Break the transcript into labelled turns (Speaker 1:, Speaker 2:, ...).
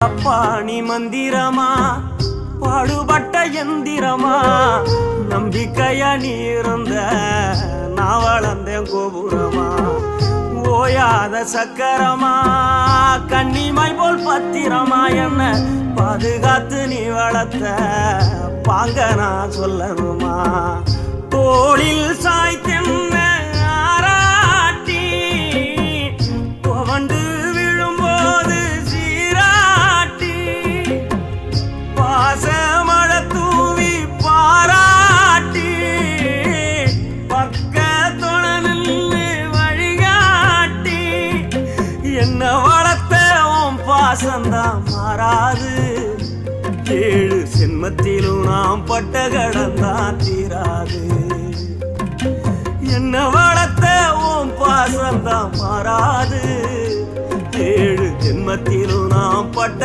Speaker 1: பாணி மந்திரமா பாடுபட்ட எந்திரமா நம்பிக்கையா நீ இருந்த நான் வளர்ந்தேன் கோபுரமா ஓயாத சக்கரமா கன்னிமை போல் பத்திரமா என்ன பாதுகாத்து நீ வளர்த்த பாங்க நான் சொல்லணுமா தோளில் சாய்த்தென்ன ஆராட்டி துவண்டு விழும்போது சீராட்டி பாசமழ தூவி பாராட்டி பக்கத்தொட நின்று வழிகாட்டி என்ன வளர்த்த உன் பாசந்தான் மாறாது ஏழு சென்மத்திலும் நாம் பட்ட கடந்தான் தீராது என்ன வளர்த்த உன் பாசந்தான் மாறாது ஏழு ஜென்மத்திலும் நாம் பட்ட